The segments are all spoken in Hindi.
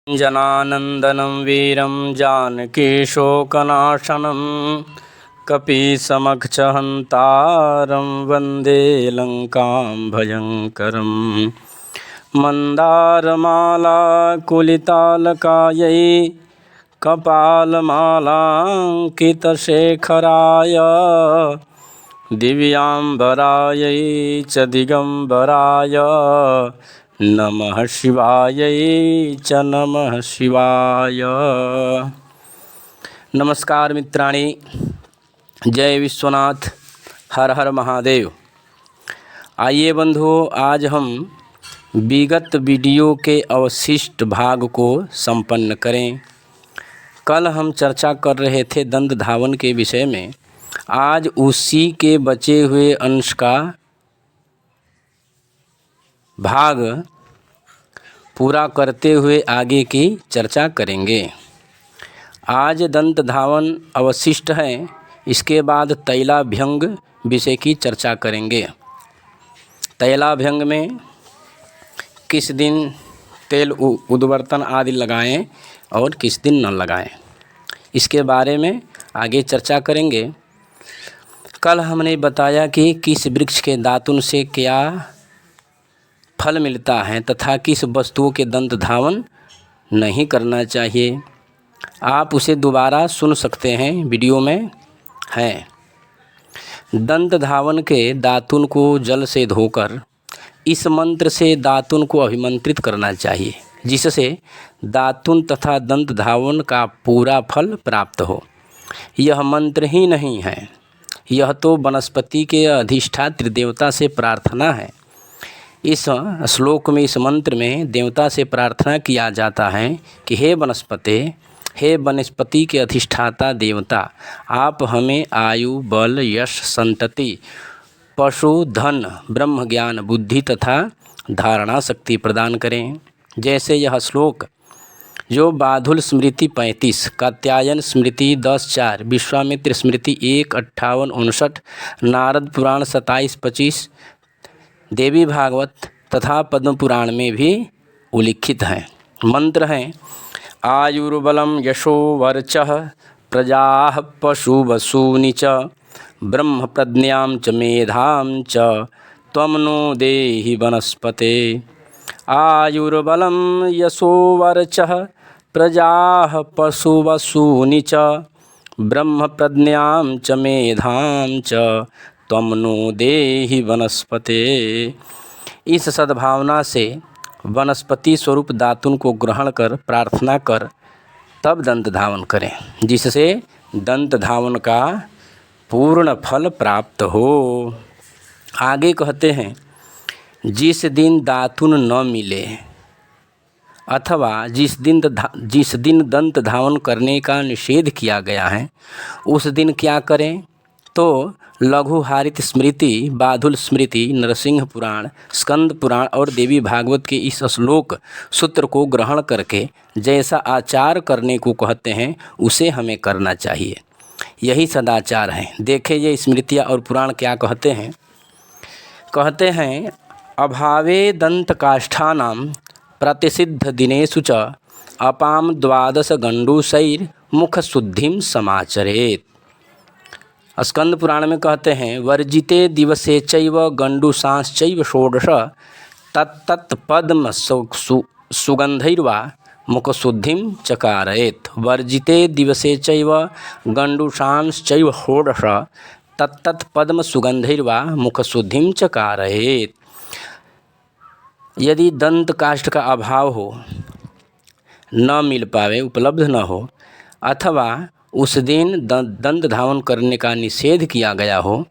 जनानन्दनं वीरं जानकीशोकनाशनं कपीसमक्षहन्तारं वन्दे लङ्कां भयङ्करं मन्दारमालाकुलितालकायै कपालमालाङ्कितशेखराय दिव्याम्बरायै च दिगम्बराय नमः शिवायै च नमः शिवाय। नमस्कार मित्राणि, जय विश्वनाथ, हर हर महादेव। आइए बंधुओं, आज हम विगत वीडियो के अवशिष्ट भाग को संपन्न करें। कल हम चर्चा कर रहे थे दंत धावन के विषय में। आज उसी के बचे हुए अंश का भाग पूरा करते हुए आगे की चर्चा करेंगे। आज दंत धावन अवशिष्ट है, इसके बाद तैलाभ्यंग विषय की चर्चा करेंगे। तैलाभ्यंग में किस दिन तेल उद्वर्तन आदि लगाएं और किस दिन न लगाएं, इसके बारे में आगे चर्चा करेंगे। कल हमने बताया कि किस वृक्ष के दातुन से क्या फल मिलता है तथा किस वस्तुओं के दंत धावन नहीं करना चाहिए। आप उसे दोबारा सुन सकते हैं, वीडियो में है। दंत धावन के दातुन को जल से धोकर इस मंत्र से दातुन को अभिमंत्रित करना चाहिए, जिससे दातुन तथा दंत धावन का पूरा फल प्राप्त हो। यह मंत्र ही नहीं है, यह तो वनस्पति के अधिष्ठात्री देवता से प्रार्थना है। इस श्लोक में, इस मंत्र में देवता से प्रार्थना किया जाता है कि हे वनस्पति के अधिष्ठाता देवता, आप हमें आयु, बल, यश, संतति, पशु, धन, ब्रह्म ज्ञान, बुद्धि तथा धारणा शक्ति प्रदान करें। जैसे यह श्लोक जो बाधुल स्मृति 35, कात्यायन स्मृति 10:4, विश्वामित्र स्मृति 1:58-59, नारद पुराण 27:25, देवी भागवत तथा पद्म पुराण में भी उल्लिखित हैं। मंत्र हैं: आयुर्बलम यशो वर्चः प्रजाः पशु वसूनि च ब्रह्म प्रज्ञां च मेधां च त्वं नो देहि वनस्पते। आयुर्बलम यशो वर्चः प्रजाः पशु वसूनि च ब्रह्म प्रज्ञां च मेधां च त्वं नो देहि वनस्पते। इस सद्भावना से वनस्पति स्वरूप दातुन को ग्रहण कर प्रार्थना कर तब दंत धावन करें, जिससे दंत धावन का पूर्ण फल प्राप्त हो। आगे कहते हैं, जिस दिन दातुन न मिले अथवा जिस दिन दंत धावन करने का निषेध किया गया है, उस दिन क्या करें? तो लघु हारित स्मृति, बाधुल स्मृति, नरसिंह पुराण, स्कंद पुराण और देवी भागवत के इस श्लोक सूत्र को ग्रहण करके जैसा आचार करने को कहते हैं उसे हमें करना चाहिए। यही सदाचार है। देखें ये स्मृतियाँ और पुराण क्या कहते हैं। कहते हैं, अभावे दंत काष्ठानां प्रतिसिद्ध दिनेषु च अपाम 12 गंडूशैर मुख शुद्धिम समाचरेत। स्कंद पुराण में कहते हैं, वर्जिते दिवसे चैव गंडूसांश्चैव षोडश तत्तत् पद्म सुगंधैर्वा मुखशुद्धिं चकारयेत्। वर्जिते दिवसे चैव गंडूसांश्चैव षोडश तत्तत् पद्म सुगंधैर्वा मुखशुद्धिं चकारयेत्। यदि दंत काष्ठ का अभाव हो, न मिल पावे, उपलब्ध न हो, अथवा उस दिन दंत धावन करने का निषेध किया गया हो,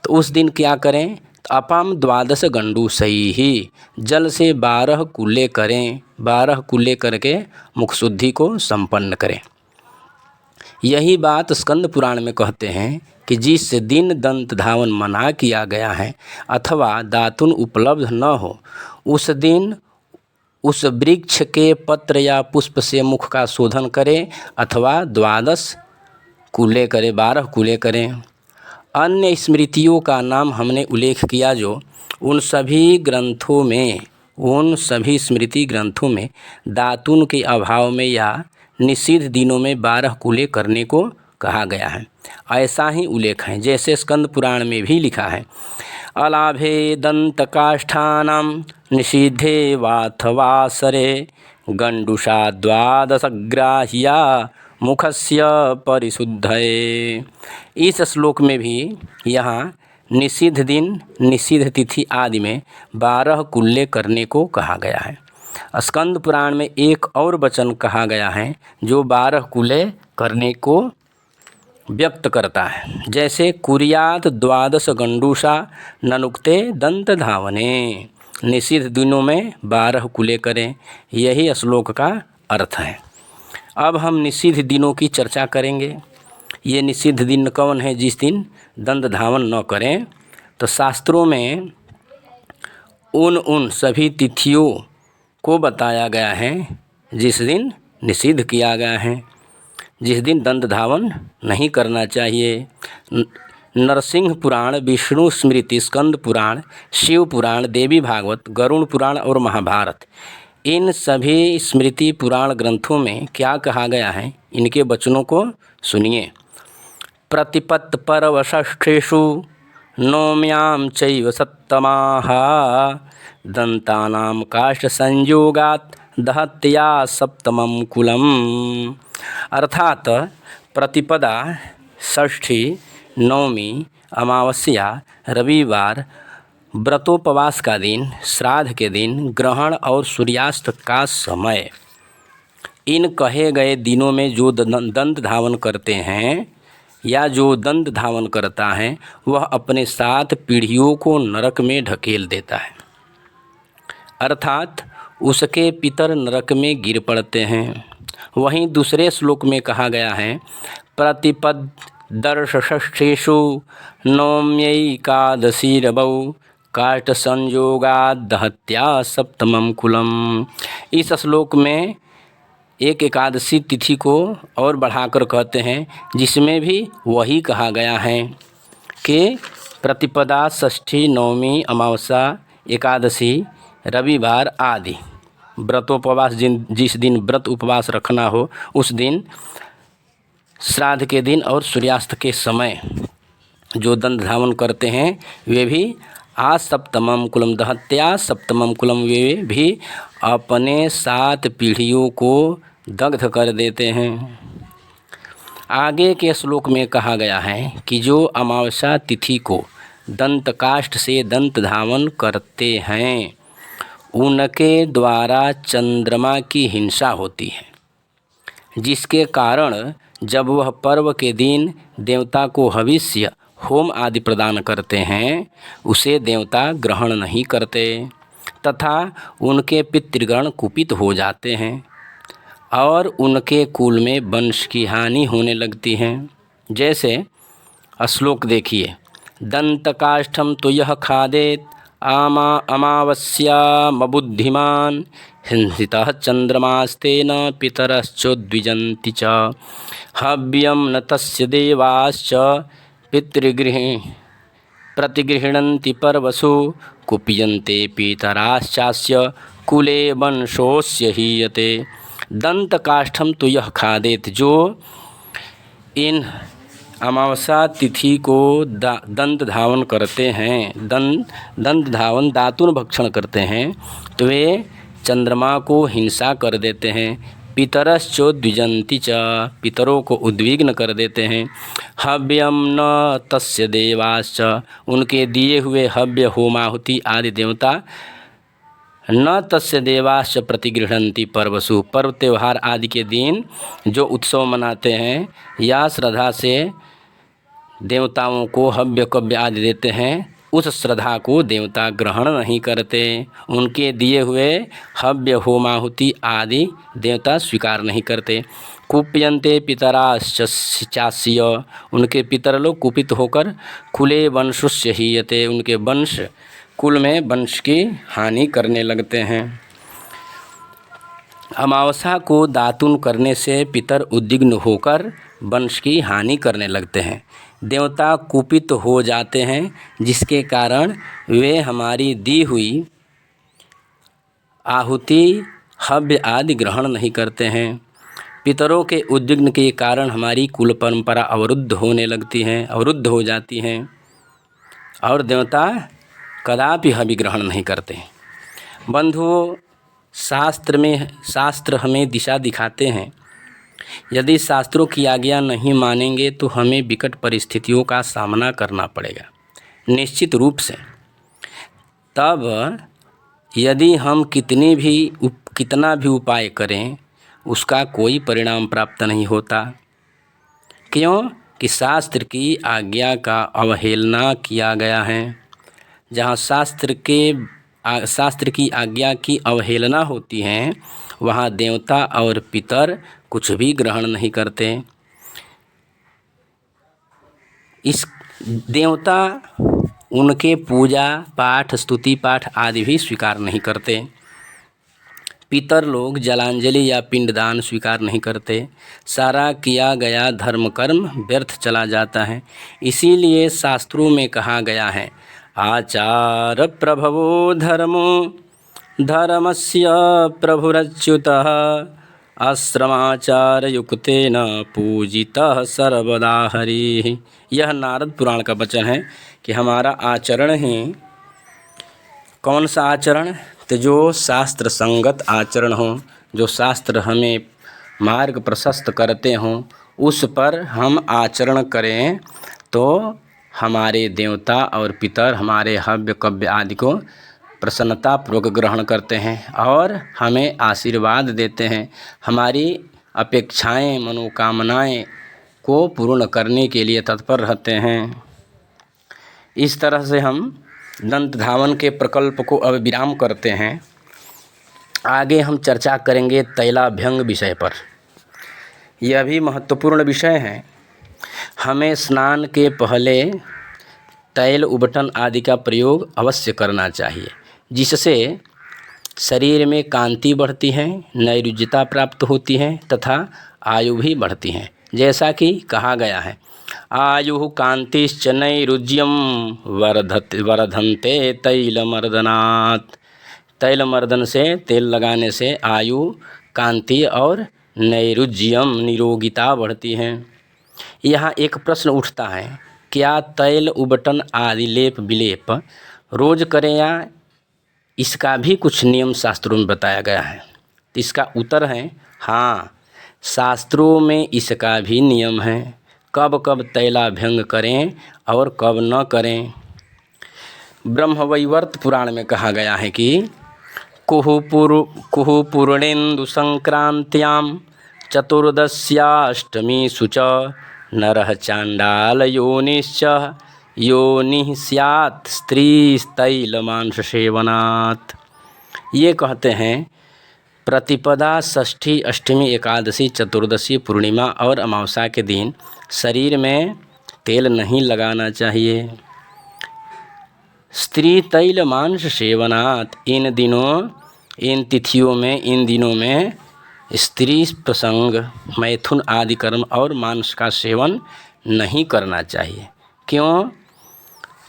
तो उस दिन क्या करें? तो अपाम 12 गंडूशैः, जल से 12 कुल्ले करें। 12 कुल्ले करके मुख शुद्धि को संपन्न करें। यही बात स्कंद पुराण में कहते हैं कि जिस दिन दंत धावन मना किया गया है अथवा दातुन उपलब्ध न हो, उस दिन उस वृक्ष के पत्र या पुष्प से मुख का शोधन करें अथवा 12 कूले करें, 12 कूले करें। अन्य स्मृतियों का नाम हमने उल्लेख किया जो उन सभी ग्रंथों में उन सभी स्मृति ग्रंथों में दातून के अभाव में या निषिद्ध दिनों में 12 कुलें करने को कहा गया है। ऐसा ही उल्लेख है जैसे स्कंद पुराण में भी लिखा है, अलाभे दंतकाष्ठानां निषिद्धे वाथवासरे गंडुषा द्वादशग्राह्या मुखस्य परिशुद्धये। इस श्लोक में भी यहाँ निषिद्ध दिन, निषिद्ध तिथि आदि में 12 कुल्ले करने को कहा गया है। स्कंद पुराण में एक और वचन कहा गया है जो 12 कुल्ले करने को व्यक्त करता है, जैसे कुर्यात द्वादश गंडूषा ननुक्ते दंत धावने। निषिद्ध दिनों में 12 कुल्ले करें, यही श्लोक का अर्थ है। अब हम निषिद्ध दिनों की चर्चा करेंगे। ये निषिद्ध दिन कौन है जिस दिन दंत धावन न करें? तो शास्त्रों में उन सभी तिथियों को बताया गया है जिस दिन निषिद्ध किया गया है, जिस दिन दंत धावन नहीं करना चाहिए। नरसिंह पुराण, विष्णु स्मृति, स्कंद पुराण, शिव पुराण, देवी भागवत, गरुड़ पुराण और महाभारत, इन सभी स्मृति पुराण ग्रंथों में क्या कहा गया है, इनके वचनों को सुनिए। प्रतिपत्त परवषष्ठेषु नौम्यां चैव सप्तमाः दंतानां काष्ठ संयोगात् दहत्या सप्तमं कुलम्। अर्थात प्रतिपदा, षष्ठी, नवमी, अमावस्या, रविवार, व्रतोपवास का दिन, श्राद्ध के दिन, ग्रहण और सूर्यास्त का समय, इन कहे गए दिनों में जो दंत धावन करते हैं या जो दंत धावन करता है वह अपने साथ पीढ़ियों को नरक में ढकेल देता है, अर्थात उसके पितर नरक में गिर पड़ते हैं। वहीं दूसरे श्लोक में कहा गया है, प्रतिपद दर्शष्ठेषु नौम्यैकादशी रवौ काष्ठ संयोगात् दहत्या सप्तमं कुलम्। इस श्लोक में एक एकादशी तिथि को और बढ़ाकर कहते हैं, जिसमें भी वही कहा गया है कि प्रतिपदा, षष्ठी, नवमी, अमावस्या, एकादशी, रविवार आदि व्रतोपवास, जिस दिन व्रत उपवास रखना हो उस दिन, श्राद्ध के दिन और सूर्यास्त के समय जो दंत धावन करते हैं वे भी आ सप्तमम कुलम दहत्या सप्तमम कुलम, वे भी अपने 7 पीढ़ियों को दग्ध कर देते हैं। आगे के श्लोक में कहा गया है कि जो अमावस्या तिथि को दंत काष्ठ से दंत धावन करते हैं उनके द्वारा चंद्रमा की हिंसा होती है, जिसके कारण जब वह पर्व के दिन देवता को हविष्य, होम आदि प्रदान करते हैं उसे देवता ग्रहण नहीं करते तथा उनके पितृगण कुपित हो जाते हैं और उनके कुल में वंश की हानि होने लगती है। जैसे श्लोक देखिए, दंतकाष्ठम तो यह खादेत अमावस्यामबुद्धिमान् हिंसितः चंद्रमास्तेन पितरश्चोद्विजन्ति च हव्यं न तस्य देवाश्च पितृगृह प्रतिगृह्णन्ति पर्वसु कुप्यन्ते पितराश्चास्य कुले वंशोऽस्य हीयते। दंतकाष्ठम तो यह खादेत, जो इन अमावस्या तिथि को दंत धावन करते हैं, दंत धावन दातुन भक्षण करते हैं, तो वे चंद्रमा को हिंसा कर देते हैं। पितरश्चोद्विजन्ति च, पितरों को उद्विग्न कर देते हैं। हव्यम न तस्य देवाश्च, उनके दिए हुए हव्य, होमाहुति आदि देवता न तस्य देवाश्च प्रतिगृह्णन्ति पर्वसु, पर्व त्यौहार आदि के दिन जो उत्सव मनाते हैं या श्रद्धा से देवताओं को हव्य कव्य आदि देते हैं, उस श्रद्धा को देवता ग्रहण नहीं करते। उनके दिए हुए हव्य, होमाहुति आदि देवता स्वीकार नहीं करते। कुप्यन्ते पितराश्चास्य, उनके पितर लोग कुपित होकर कुले वंशुस्य हीयते, उनके वंश, कुल में वंश की हानि करने लगते हैं। अमावस्या को दातुन करने से पितर उद्विग्न होकर वंश की हानि करने लगते हैं, देवता कुपित हो जाते हैं, जिसके कारण वे हमारी दी हुई आहुति हव्य आदि ग्रहण नहीं करते हैं। पितरों के उद्विग्न के कारण हमारी कुल परंपरा अवरुद्ध होने लगती हैं, अवरुद्ध हो जाती हैं और देवता कदापि हवि ग्रहण नहीं करते। बंधुओं, शास्त्र हमें दिशा दिखाते हैं। यदि शास्त्रों की आज्ञा नहीं मानेंगे तो हमें विकट परिस्थितियों का सामना करना पड़ेगा निश्चित रूप से। तब यदि हम कितना भी उपाय करें उसका कोई परिणाम प्राप्त नहीं होता। क्यों कि शास्त्र की आज्ञा का अवहेलना किया गया है। जहाँ शास्त्र की आज्ञा की अवहेलना होती है वहाँ देवता और पितर कुछ भी ग्रहण नहीं करते। इस देवता उनके पूजा पाठ, स्तुति पाठ आदि भी स्वीकार नहीं करते। पितर लोग जलांजलि या पिंडदान स्वीकार नहीं करते। सारा किया गया धर्म कर्म व्यर्थ चला जाता है। इसीलिए शास्त्रों में कहा गया है, आचार प्रभवो धर्मो धर्मस्य प्रभुरच्युतः आश्रमाचार युक्तेन पूजितः सर्वदा हरिः। यह नारद पुराण का वचन है कि हमारा आचरण ही, कौन सा आचरण? तो जो शास्त्र संगत आचरण हो, जो शास्त्र हमें मार्ग प्रशस्त करते हों, उस पर हम आचरण करें तो हमारे देवता और पितर हमारे हव्य कव्य आदि को प्रसन्नतापूर्वक ग्रहण करते हैं और हमें आशीर्वाद देते हैं। हमारी अपेक्षाएं, मनोकामनाएं को पूर्ण करने के लिए तत्पर रहते हैं। इस तरह से हम दंत धावन के प्रकल्प को अब विराम करते हैं। आगे हम चर्चा करेंगे तैलाभ्यंग विषय पर। यह भी महत्वपूर्ण विषय है। हमें स्नान के पहले तैल उबटन आदि का प्रयोग अवश्य करना चाहिए, जिससे शरीर में कांति बढ़ती है, नैरुज्यता प्राप्त होती है तथा आयु भी बढ़ती है। जैसा कि कहा गया है, आयु कांतिश्च नैरुज्यम वर्धन्ते तैलमर्दनात्। तैलमर्दन से, तेल लगाने से आयु, कांति और नैरुज्यम, निरोगिता बढ़ती है। यहाँ एक प्रश्न उठता है, क्या तैल उबटन आदि लेप विलेप रोज करें या इसका भी कुछ नियम शास्त्रों में बताया गया है? इसका उत्तर है हाँ, शास्त्रों में इसका भी नियम है, कब कब तैलाभ्यंग करें और कब न करें। ब्रह्मवैवर्त पुराण में कहा गया है कि कुहु पूर्णेन्दु संक्रांत्याम चतुर्दश्याष्टमीषु च नरः चांडाल योनिश्च योनिः स्यात् स्त्रीस्तैलमांस सेवनात्। ये कहते हैं प्रतिपदा, षष्ठी, अष्टमी, एकादशी, चतुर्दशी, पूर्णिमा और अमावस्या के दिन शरीर में तेल नहीं लगाना चाहिए। स्त्री तैल मांस सेवनात्, इन दिनों में स्त्री प्रसंग, मैथुन आदि कर्म और मांस का सेवन नहीं करना चाहिए। क्यों?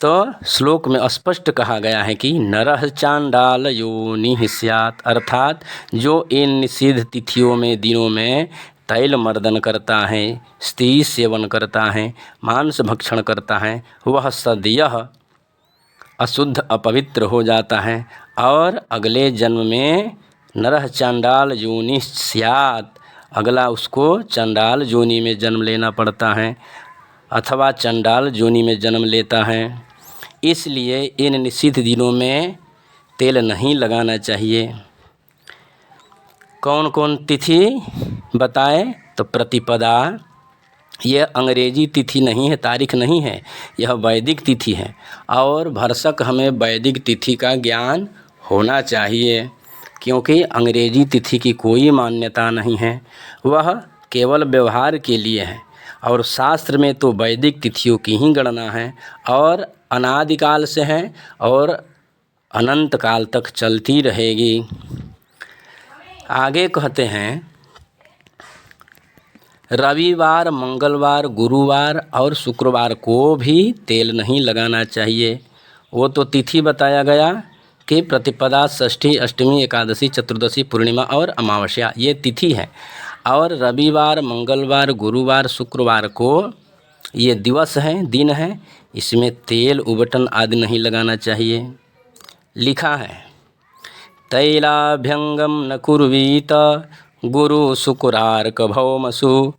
तो श्लोक में स्पष्ट कहा गया है कि नरः चांडाल योनिः स्यात्, अर्थात जो इन निषिद्ध तिथियों में, दिनों में तैल मर्दन करता है, स्त्री सेवन करता है, मांस भक्षण करता है, वह सद्यः अशुद्ध, अपवित्र हो जाता है और अगले जन्म में नरः चांडाल योनिः स्यात्, अगला उसको चंडाल योनि में जन्म लेना पड़ता है अथवा चंडाल योनि में जन्म लेता है। इसलिए इन निषिद्ध दिनों में तेल नहीं लगाना चाहिए। कौन कौन तिथि बताए? तो प्रतिपदा, यह अंग्रेजी तिथि नहीं है, तारीख नहीं है, यह वैदिक तिथि है और भरसक हमें वैदिक तिथि का ज्ञान होना चाहिए, क्योंकि अंग्रेजी तिथि की कोई मान्यता नहीं है, वह केवल व्यवहार के लिए है और शास्त्र में तो वैदिक तिथियों की ही गणना है और अनादिकाल से है और अनंत काल तक चलती रहेगी। आगे कहते हैं रविवार, मंगलवार, गुरुवार और शुक्रवार को भी तेल नहीं लगाना चाहिए। वो तो तिथि बताया गया कि प्रतिपदा, षष्ठी, अष्टमी, एकादशी, चतुर्दशी, पूर्णिमा और अमावस्या ये तिथि है। और रविवार, मंगलवार, गुरुवार, शुक्रवार को ये दिवस हैं, दिन हैं, इसमें तेल, उबटन आदि नहीं लगाना चाहिए। लिखा है तैलाभ्यंगम न कुर्वीत गुरु शुक्रार्क भौमसु।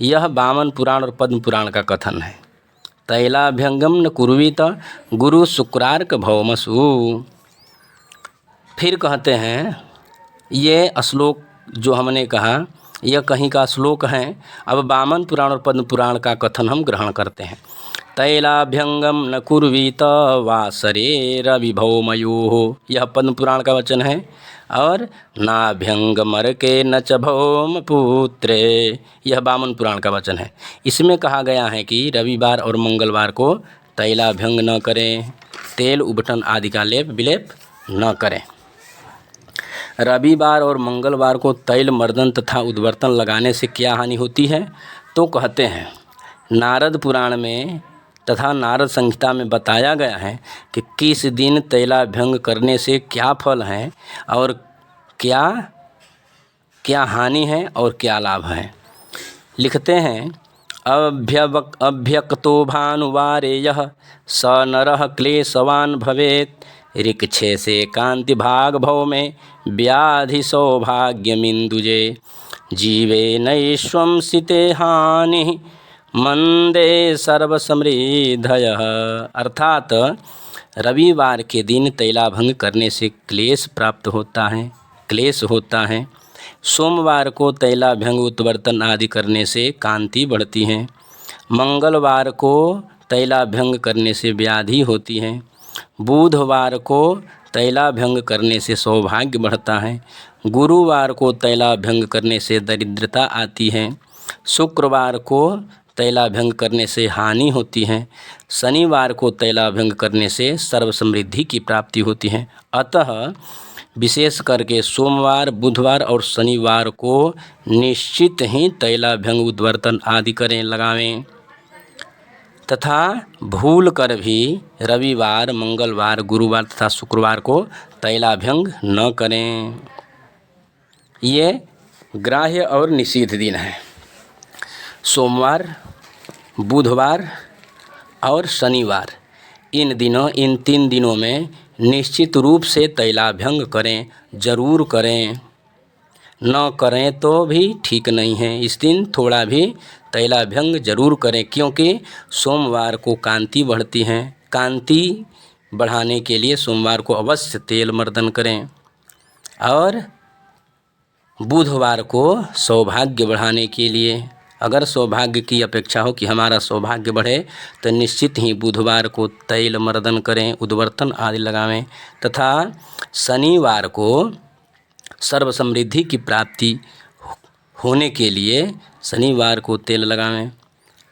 यह वामन पुराण और पद्म पुराण का कथन है। तैलाभ्यंगम न कुर्वीत गुरु शुक्रार्क भौमसु। फिर कहते हैं ये श्लोक जो हमने कहा यह कहीं का श्लोक है। अब वामन पुराण और पद्म पुराण का कथन हम ग्रहण करते हैं। तैलाभ्यंगम न कुर्वीत वासरे रविभौमयोः, यह पद्म पुराण का वचन है। और नाभ्यंगमर्के न च भौमपुत्रे, यह वामन पुराण का वचन है। इसमें कहा गया है कि रविवार और मंगलवार को तैलाभ्यंग न करें, तेल, उबटन आदि का लेप विलेप न करें। रविवार और मंगलवार को तैल, मर्दन तथा उद्वर्तन लगाने से क्या हानि होती है? तो कहते हैं नारद पुराण में तथा नारद संहिता में बताया गया है कि किस दिन तैलाभ्यंग करने से क्या फल है और क्या क्या हानि है और क्या लाभ है। लिखते हैं अभ्यक्तो भानुवारे यः स नरः क्लेशवान भवेत् ऋक्षे से कांति भाग भव में व्याधि सौभाग्यमिंदुजे जीवे नैश्वंसिते हानि मंदे सर्वसमृद्धयः। अर्थात रविवार के दिन तैलाभंग करने से क्लेश प्राप्त होता है, क्लेश होता है। सोमवार को तैलाभंग उत्वर्तन आदि करने से कांति बढ़ती है। मंगलवार को तैलाभंग करने से व्याधि होती है। बुधवार को तैलाभंग करने से सौभाग्य बढ़ता है। गुरुवार को तैलाभंग करने से दरिद्रता आती है। शुक्रवार को तैलाभंग करने से हानि होती है। शनिवार को तैलाभंग करने से सर्व समृद्धि की प्राप्ति होती है। अतः विशेष करके सोमवार, बुधवार और शनिवार को निश्चित ही तैलाभंग उद्वर्तन आदि करें, लगावें। तथा भूल कर भी रविवार, मंगलवार, गुरुवार तथा शुक्रवार को तैलाभंग न करें। ये ग्राह्य और निषिद्ध दिन है। सोमवार, बुधवार और शनिवार, इन 3 दिनों में निश्चित रूप से तैलाभंग करें, जरूर करें। न करें तो भी ठीक नहीं है, इस दिन थोड़ा भी तैलाभंग जरूर करें, क्योंकि सोमवार को कांति बढ़ती है। कांति बढ़ाने के लिए सोमवार को अवश्य तेल मर्दन करें। और बुधवार को सौभाग्य बढ़ाने के लिए, अगर सौभाग्य की अपेक्षा हो कि हमारा सौभाग्य बढ़े तो निश्चित ही बुधवार को तैल मर्दन करें, उद्वर्तन आदि लगावें। तथा शनिवार को सर्व समृद्धि की प्राप्ति होने के लिए शनिवार को तेल लगावें।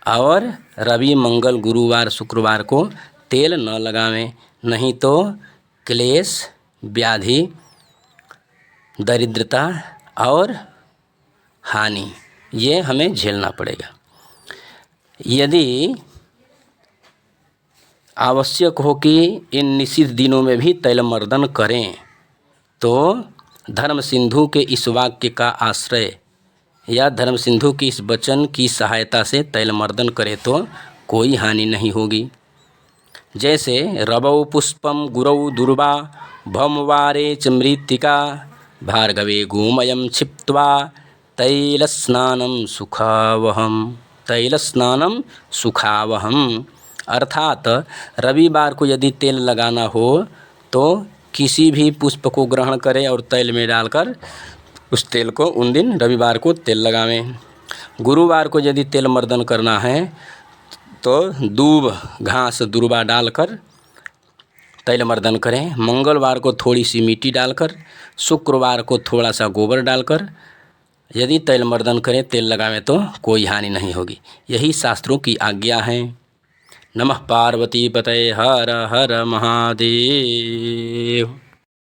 और रवि, मंगल, गुरुवार, शुक्रवार को तेल न लगावें, नहीं तो क्लेश, व्याधि, दरिद्रता और हानि ये हमें झेलना पड़ेगा। यदि आवश्यक हो कि इन निषिद्ध दिनों में भी तैलमर्दन करें तो धर्म सिंधु के इस वाक्य का आश्रय या धर्म सिंधु की इस वचन की सहायता से तैलमर्दन करें तो कोई हानि नहीं होगी। जैसे रवौ पुष्पम गुरौ दुर्वा भौमवारे च मृत्तिका भार्गवे गोमयं क्षिप्त्वा तैलस्नानं सुखावहम। तैलस्नानं सुखावहम अर्थात रविवार को यदि तेल लगाना हो तो किसी भी पुष्प को ग्रहण करें और तैल में डालकर उस तेल को उन दिन रविवार को तेल लगावें। गुरुवार को यदि तेल मर्दन करना है तो दूब, घास, दुर्वा डालकर तैल मर्दन करें। मंगलवार को थोड़ी सी मिट्टी डालकर, शुक्रवार को थोड़ा सा गोबर डालकर यदि तैल मर्दन करें, तेल लगावें तो कोई हानि नहीं होगी। यही शास्त्रों की आज्ञा है। नमः पार्वती पतये हर हर महादेव।